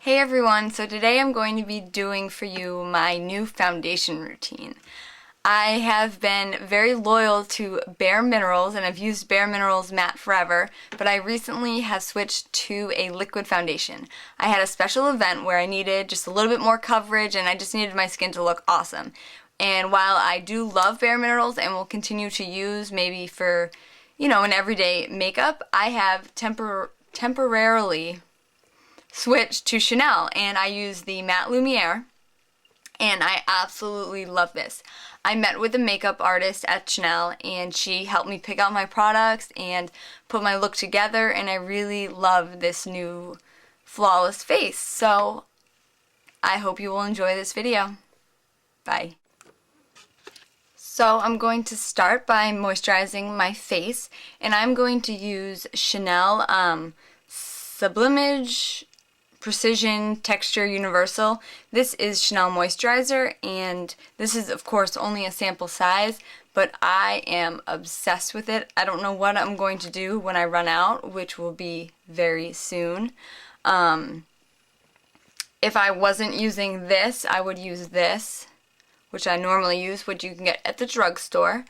Hey everyone, so today I'm going to be doing for you my new foundation routine. I have been very loyal to Bare Minerals and I've used Bare Minerals matte forever, but I recently have switched to a liquid foundation. I had a special event where I needed just a little bit more coverage and I just needed my skin to look awesome. And while I do love Bare Minerals and will continue to use maybe for, an everyday makeup, I have temporarily switched to Chanel and I use the Matte Lumiere and I absolutely love this. I met with a makeup artist at Chanel and she helped me pick out my products and put my look together, and I really love this new flawless face. So I hope you will enjoy this video. Bye. So I'm going to start by moisturizing my face, and I'm going to use Chanel Sublimage Precision Texture Universal. This is Chanel moisturizer, and this is of course only a sample size, but I am obsessed with it. I don't know what I'm going to do when I run out, which will be very soon. If I wasn't using this, I would use this, which I normally use, which you can get at the drugstore.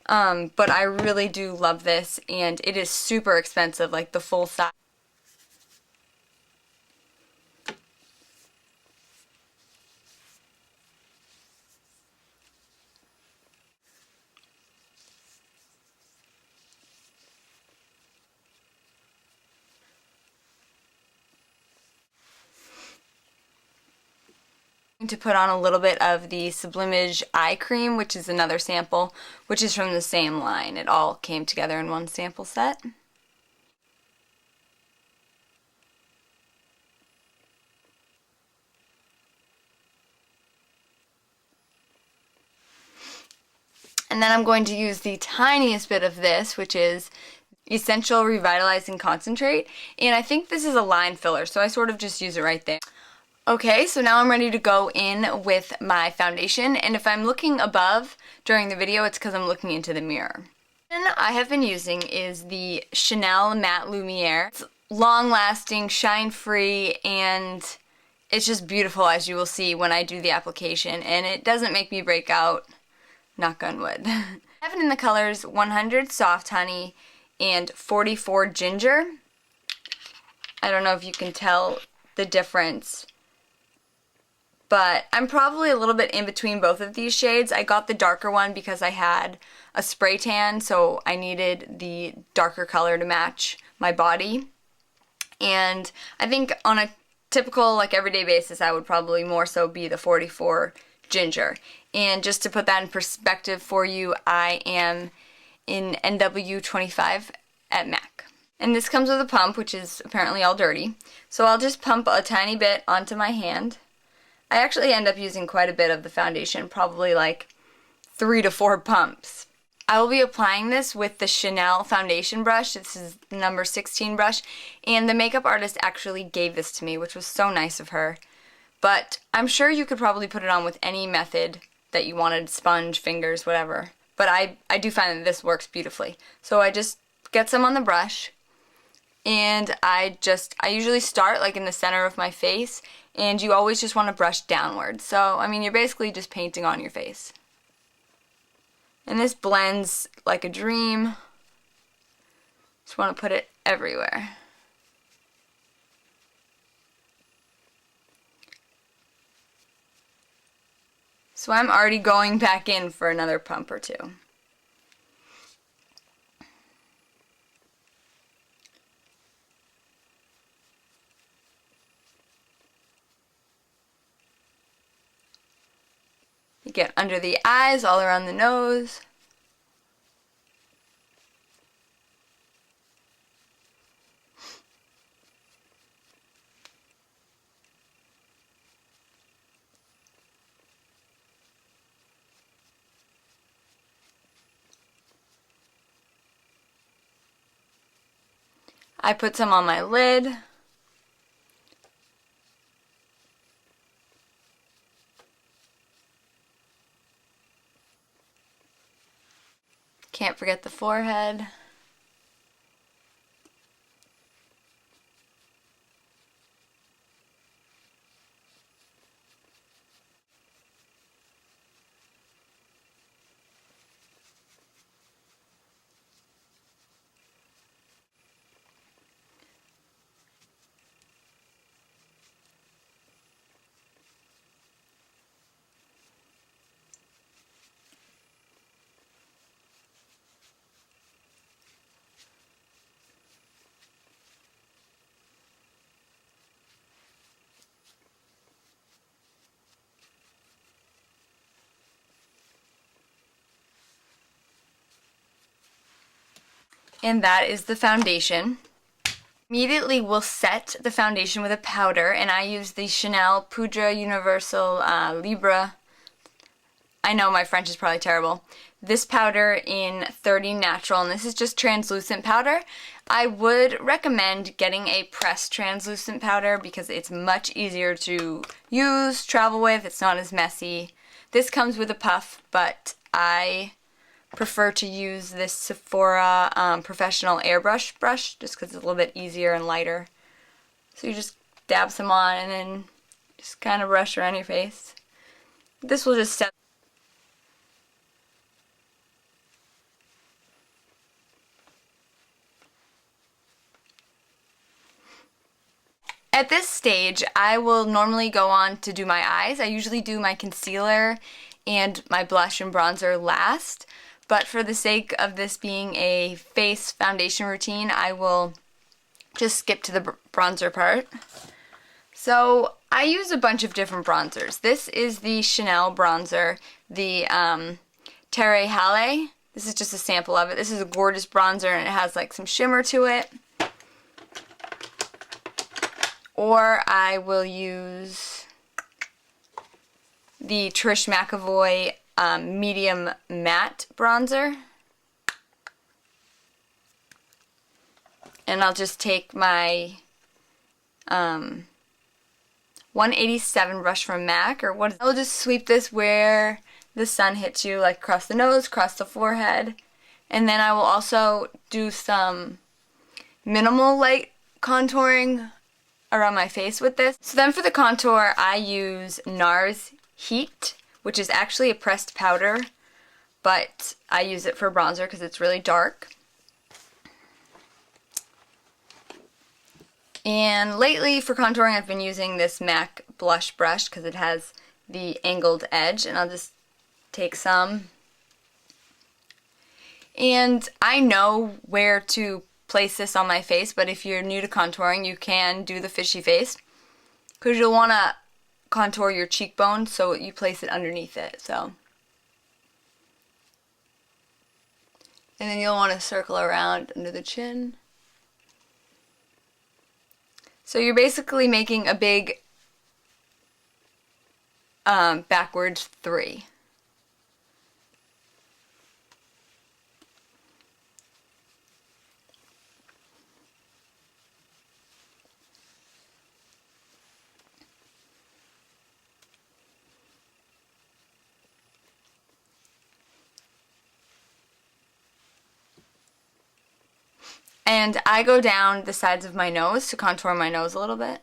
But I really do love this, and it is super expensive, like the full size. To put on a little bit of the Sublimage eye cream, which is another sample, which is from the same line. It all came together in one sample set. And then I'm going to use the tiniest bit of this, which is Essential Revitalizing Concentrate, and I think this is a line filler, so I sort of just use it right there. Okay, so now I'm ready to go in with my foundation, and if I'm looking above during the video, it's because I'm looking into the mirror. And I have been using is the Chanel Matte Lumiere. It's long-lasting, shine-free, and it's just beautiful, as you will see when I do the application, and it doesn't make me break out, knock on wood. I have it in the colors 100 Soft Honey and 44 Ginger. I don't know if you can tell the difference, but I'm probably a little bit in between both of these shades. I got the darker one because I had a spray tan, so I needed the darker color to match my body. And I think on a typical, like, everyday basis, I would probably more so be the 44 Ginger. And just to put that in perspective for you, I am in NW25 at MAC. And this comes with a pump, which is apparently all dirty. So I'll just pump a tiny bit onto my hand. I actually end up using quite a bit of the foundation, probably like 3 to 4 pumps. I will be applying this with the Chanel foundation brush. This is the number 16 brush, and the makeup artist actually gave this to me, which was so nice of her. But I'm sure you could probably put it on with any method that you wanted, sponge, fingers, whatever. But I do find that this works beautifully. So I just get some on the brush, and I usually start like in the center of my face, and you always just want to brush downward. So, I mean, you're basically just painting on your face. And this blends like a dream. Just want to put it everywhere. So I'm already going back in for another pump or two. You get under the eyes, all around the nose. I put some on my lid. Can't forget the forehead. And that is the foundation. Immediately we'll set the foundation with a powder, and I use the Chanel Poudre Universal Libre. I know my French is probably terrible. This powder in 30 Natural, and this is just translucent powder. I would recommend getting a pressed translucent powder because it's much easier to use, travel with, it's not as messy. This comes with a puff, but I prefer to use this Sephora Professional Airbrush brush just because it's a little bit easier and lighter. So you just dab some on and then just kind of brush around your face. This will just set. At this stage, I will normally go on to do my eyes. I usually do my concealer and my blush and bronzer last, but for the sake of this being a face foundation routine, I will just skip to the bronzer part. So I use a bunch of different bronzers. This is the Chanel bronzer, the Terre Halle. This is just a sample of it. This is a gorgeous bronzer and it has like some shimmer to it. Or I will use the Trish McEvoy medium matte bronzer. And I'll just take my 187 brush from MAC, or what? I'll just sweep this where the sun hits you, like across the nose, across the forehead. And then I will also do some minimal light contouring around my face with this. So then for the contour, I use NARS Heat, which is actually a pressed powder, but I use it for bronzer because it's really dark. And lately for contouring, I've been using this MAC blush brush because it has the angled edge, and I'll just take some. And I know where to place this on my face, but if you're new to contouring, you can do the fishy face because you'll want to contour your cheekbone, so you place it underneath it. So, and then you'll want to circle around under the chin. So you're basically making a big backwards 3. And I go down the sides of my nose to contour my nose a little bit.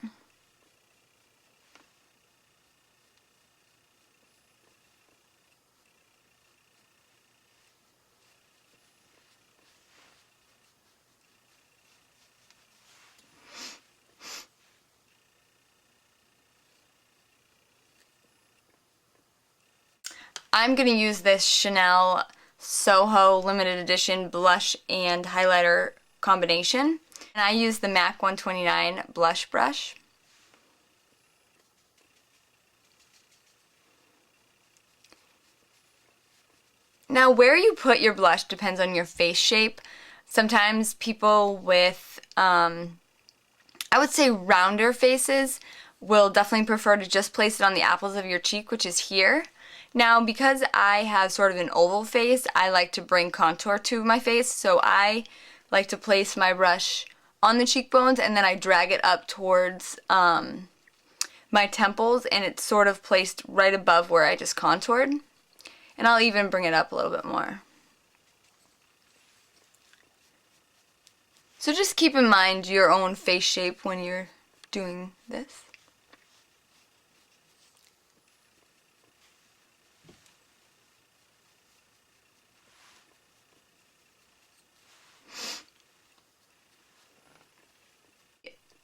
I'm going to use this Chanel Soho limited edition blush and highlighter combination. And I use the MAC 129 blush brush. Now where you put your blush depends on your face shape. Sometimes people with, I would say rounder faces will definitely prefer to just place it on the apples of your cheek, which is here. Now because I have sort of an oval face, I like to bring contour to my face, so I like to place my brush on the cheekbones and then I drag it up towards my temples, and it's sort of placed right above where I just contoured. And I'll even bring it up a little bit more. So just keep in mind your own face shape when you're doing this.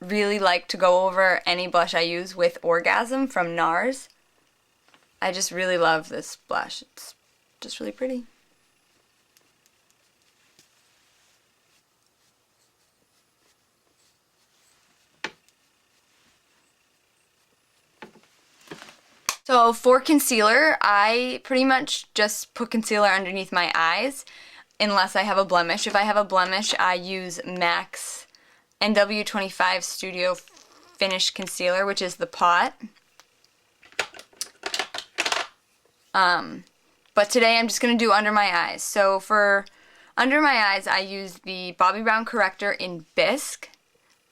Really like to go over any blush I use with Orgasm from NARS. I just really love this blush. It's just really pretty. So for concealer, I pretty much just put concealer underneath my eyes. unless I have a blemish. If I have a blemish, I use MAC's NW25 Studio Finish Concealer, which is the pot. But today I'm just going to do under my eyes. So for under my eyes, I use the Bobbi Brown Corrector in Bisque.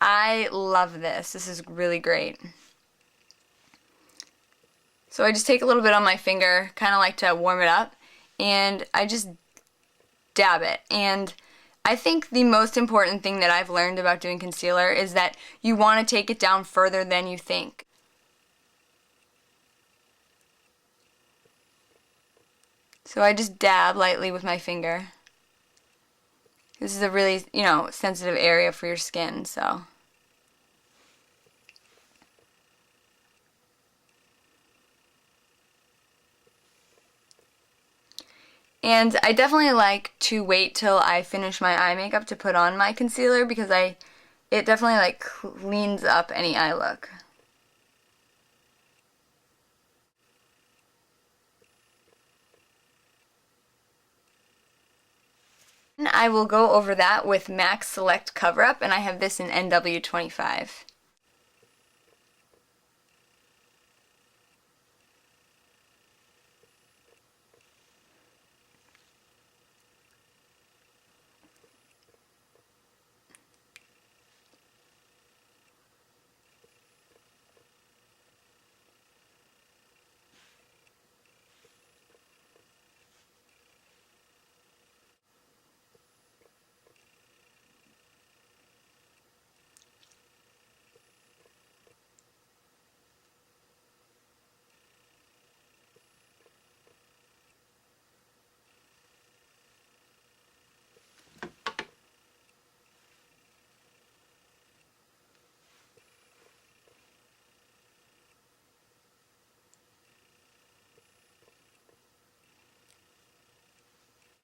I love this. This is really great. So I just take a little bit on my finger, kind of like to warm it up, and I just dab it. And I think the most important thing that I've learned about doing concealer is that you want to take it down further than you think. So I just dab lightly with my finger. This is a really, sensitive area for your skin, so. And I definitely like to wait till I finish my eye makeup to put on my concealer because it definitely like cleans up any eye look. And I will go over that with MAC's Select Cover Up, and I have this in NW25.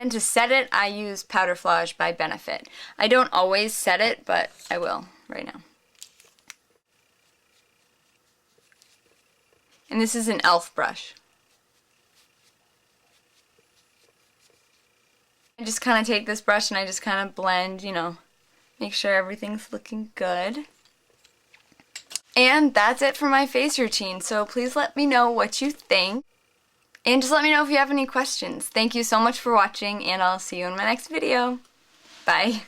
And to set it, I use Powder Flage by Benefit. I don't always set it, but I will right now. And this is an e.l.f. brush. I just kind of take this brush and I just kind of blend, make sure everything's looking good. And that's it for my face routine, so please let me know what you think. And just let me know if you have any questions. Thank you so much for watching, and I'll see you in my next video. Bye.